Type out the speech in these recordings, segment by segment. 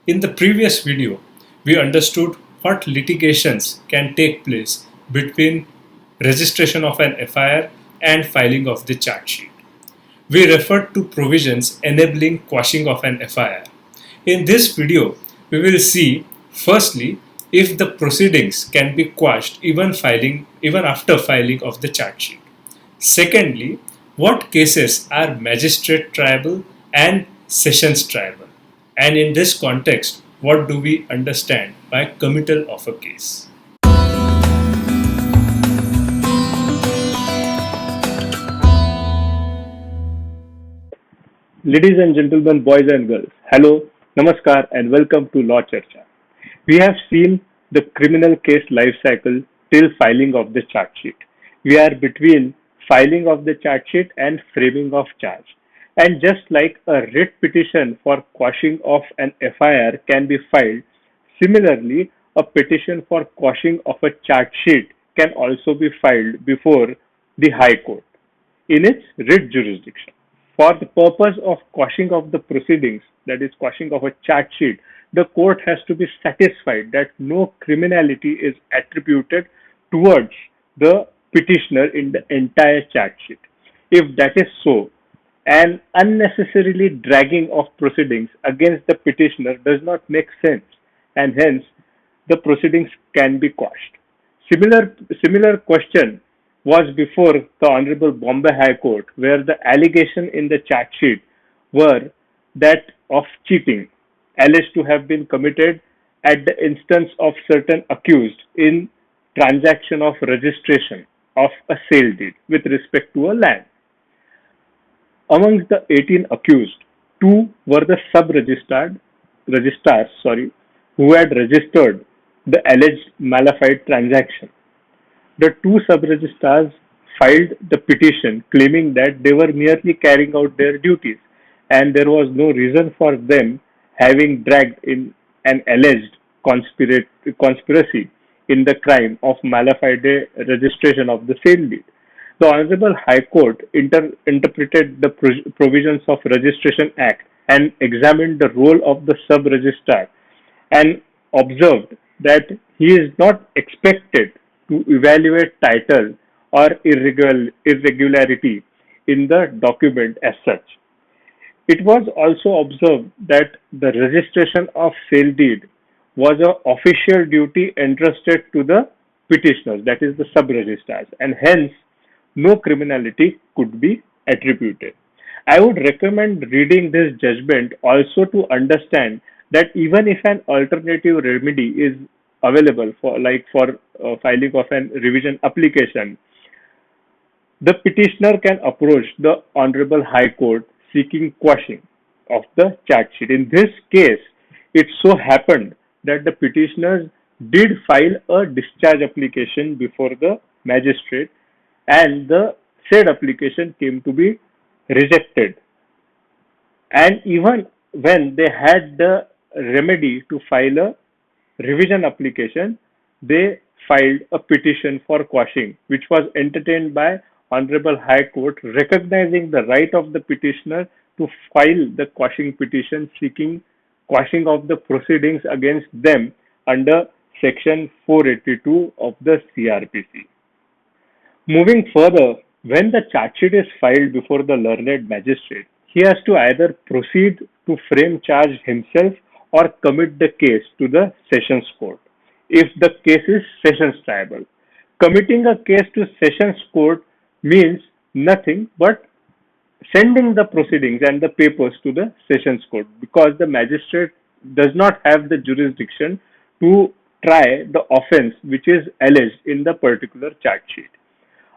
In the previous video, we understood what litigations can take place between registration of an FIR and filing of the charge sheet. We referred to provisions enabling quashing of an FIR. In this video, we will see firstly if the proceedings can be quashed even after filing of the charge sheet. Secondly, what cases are magistrate triable and sessions triable? And in this context, what do we understand by committal of a case? Ladies and gentlemen, boys and girls, hello, namaskar, and welcome to Law Charcha. We have seen the criminal case life cycle till filing of the charge sheet. We are between filing of the charge sheet and framing of charge. And just like a writ petition for quashing of an FIR can be filed, similarly, a petition for quashing of a charge sheet can also be filed before the High Court in its writ jurisdiction. For the purpose of quashing of the proceedings, that is, quashing of a charge sheet, the court has to be satisfied that no criminality is attributed towards the petitioner in the entire charge sheet. If that is so, an unnecessarily dragging of proceedings against the petitioner does not make sense, and hence the proceedings can be quashed. Similar question was before the Honorable Bombay High Court, where the allegation in the charge sheet were that of cheating, alleged to have been committed at the instance of certain accused in transaction of registration of a sale deed with respect to a land. Amongst the 18 accused, two were the registrars, who had registered the alleged mala-fide transaction. The two sub-registrars filed the petition claiming that they were merely carrying out their duties and there was no reason for them having dragged in an alleged conspiracy in the crime of mala fide registration of the sale deed. The Honorable High Court interpreted the provisions of Registration Act and examined the role of the sub-registrar and observed that he is not expected to evaluate title or irregularity in the document as such. It was also observed that the registration of sale deed was an official duty entrusted to the petitioners, that is the sub-registrars, and hence no criminality could be attributed. I would recommend reading this judgment also to understand that even if an alternative remedy is available for filing of an revision application, the petitioner can approach the Honorable High Court seeking quashing of the charge sheet. In this case, it so happened that the petitioners did file a discharge application before the magistrate and the said application came to be rejected. And even when they had the remedy to file a revision application, they filed a petition for quashing, which was entertained by Honorable High Court, recognizing the right of the petitioner to file the quashing petition seeking quashing of the proceedings against them under Section 482 of the CRPC. Moving further, when the charge sheet is filed before the learned magistrate, he has to either proceed to frame charge himself or commit the case to the Sessions Court if the case is Sessions triable. Committing a case to Sessions Court means nothing but sending the proceedings and the papers to the Sessions Court, because the magistrate does not have the jurisdiction to try the offence which is alleged in the particular charge sheet.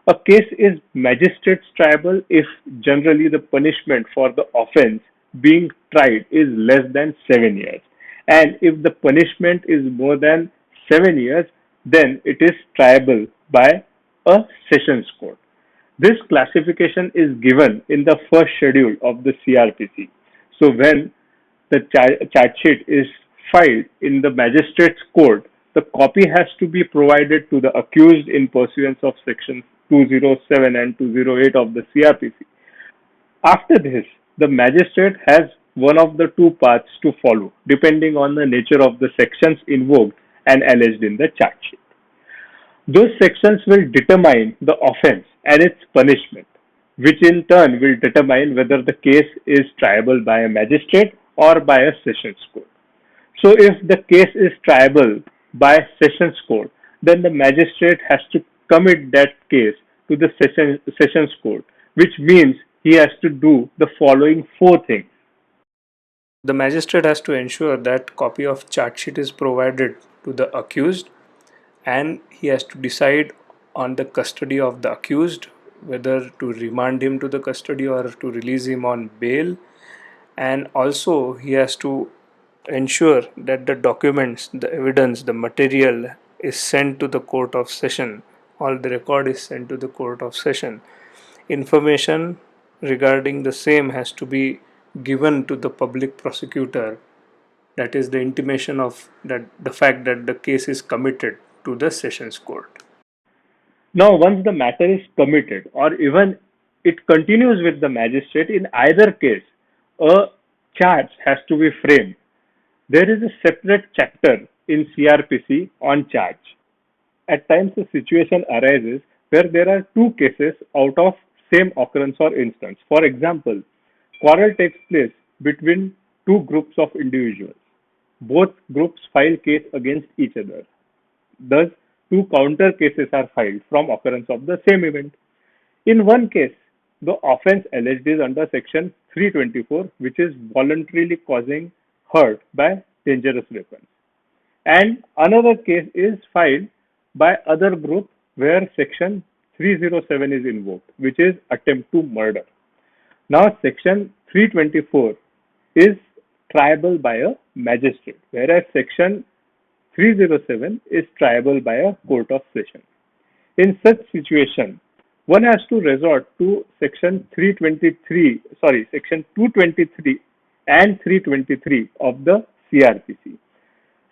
A case is magistrate's triable if generally the punishment for the offence being tried is less than 7 years. And if the punishment is more than 7 years, then it is triable by a Sessions Court. This classification is given in the first schedule of the CRPC. So when the charge sheet is filed in the magistrate's court, the copy has to be provided to the accused in pursuance of Section 207 and 208 of the CRPC. After this, the magistrate has one of the two paths to follow, depending on the nature of the sections invoked and alleged in the charge sheet. Those sections will determine the offense and its punishment, which in turn will determine whether the case is triable by a magistrate or by a sessions court. So, if the case is triable by sessions court, then the magistrate has to commit that case to the sessions court, which means he has to do the following four things. The magistrate has to ensure that copy of charge sheet is provided to the accused, and he has to decide on the custody of the accused, whether to remand him to the custody or to release him on bail. And also he has to ensure that the documents, the evidence, the material is sent to the court of session, all the record is sent to the court of session. Information regarding the same has to be given to the public prosecutor, that is the intimation of that the fact that the case is committed to the sessions court. Now, once the matter is committed, or even it continues with the magistrate, in either case, a charge has to be framed. There is a separate chapter in CRPC on charge. At times, a situation arises where there are two cases out of same occurrence or instance. For example, quarrel takes place between two groups of individuals. Both groups file case against each other. Thus, two counter cases are filed from occurrence of the same event. In one case, the offense alleged is under section 324, which is voluntarily causing hurt by dangerous weapons. And another case is filed by other group where section 307 is invoked, which is attempt to murder. Now, section 324 is triable by a magistrate, whereas section 307 is triable by a court of session. In such situation, one has to resort to section 223 and 323 of the CRPC.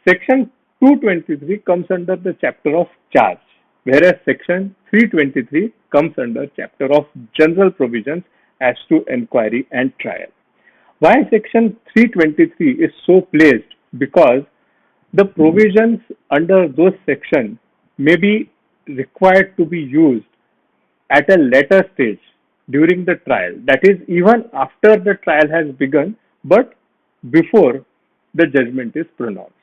Section 223 comes under the chapter of charge, whereas section 323 comes under chapter of general provisions as to inquiry and trial. Why section 323 is so placed? Because the provisions under those sections may be required to be used at a later stage during the trial, that is, even after the trial has begun but before the judgment is pronounced.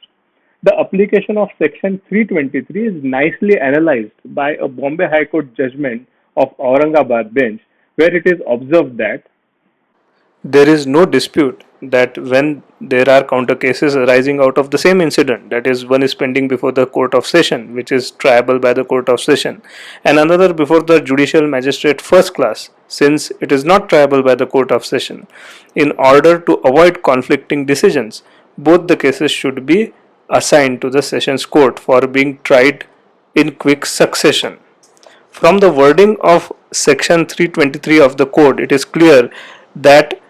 The application of section 323 is nicely analyzed by a Bombay High Court judgment of Aurangabad bench, where it is observed that There is no dispute that when there are counter cases arising out of the same incident, that is, one is pending before the court of session, which is triable by the court of session, and another before the judicial magistrate first class, since it is not triable by the court of session. In order to avoid conflicting decisions, both the cases should be assigned to the sessions court for being tried in quick succession. From the wording of section 323 of the code, it is clear that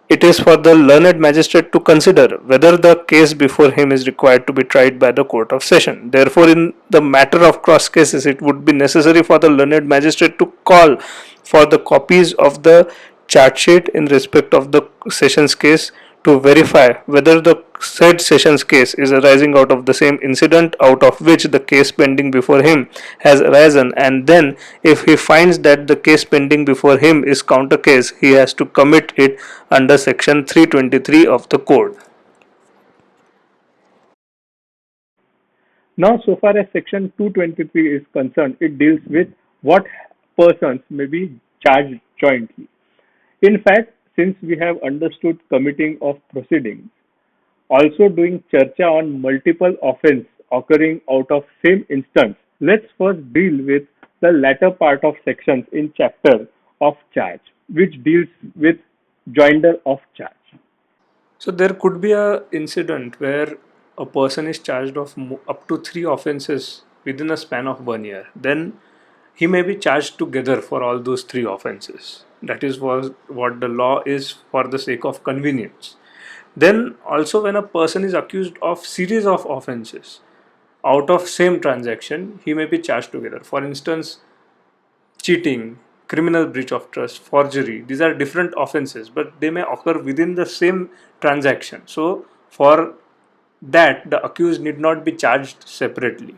it is for the learned magistrate to consider whether the case before him is required to be tried by the court of session. Therefore, in the matter of cross cases, it would be necessary for the learned magistrate to call for the copies of the charge sheet in respect of the sessions case to verify whether the said sessions case is arising out of the same incident out of which the case pending before him has arisen, and then if he finds that the case pending before him is counter case, he has to commit it under section 323 of the code. now, so far as section 223 is concerned, it deals with what persons may be charged jointly. In fact, since we have understood committing of proceedings, also doing charcha on multiple offense occurring out of same instance, let's first deal with the latter part of sections in chapter of charge, which deals with joinder of charge. So there could be a incident where a person is charged of up to three offenses within a span of 1 year. Then he may be charged together for all those three offenses. That is what the law is for the sake of convenience. Then also when a person is accused of series of offenses out of same transaction, he may be charged together. For instance, cheating, criminal breach of trust, forgery. These are different offenses, but they may occur within the same transaction. So, for that, the accused need not be charged separately.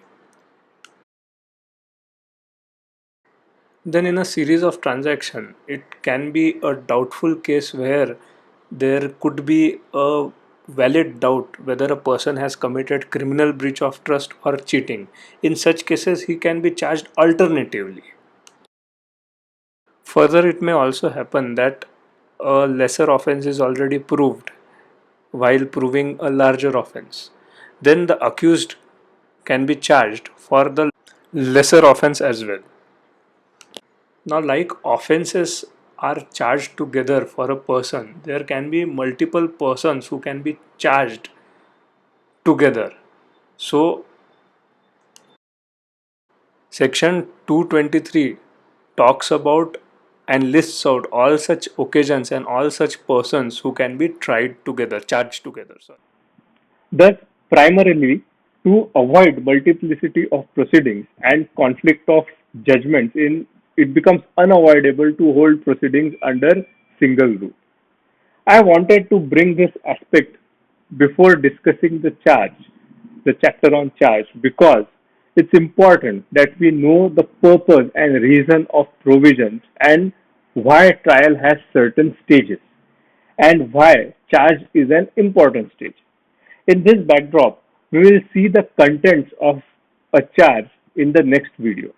Then, in a series of transactions, it can be a doubtful case where there could be a valid doubt whether a person has committed criminal breach of trust or cheating. In such cases, he can be charged alternatively. Further, it may also happen that a lesser offense is already proved while proving a larger offense. Then the accused can be charged for the lesser offense as well. Now, like offenses are charged together for a person, there can be multiple persons who can be charged together. So, section 223 talks about and lists out all such occasions and all such persons who can be tried together, charged together. Sorry. Thus, primarily to avoid multiplicity of proceedings and conflict of judgments, it becomes unavoidable to hold proceedings under single rule. I wanted to bring this aspect before discussing the chapter on charge, because it's important that we know the purpose and reason of provisions and why trial has certain stages and why charge is an important stage. In this backdrop, we will see the contents of a charge in the next video.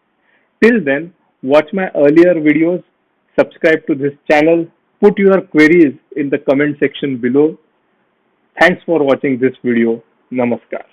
Till then, watch my earlier videos, subscribe to this channel, put your queries in the comment section below. Thanks for watching this video. Namaskar.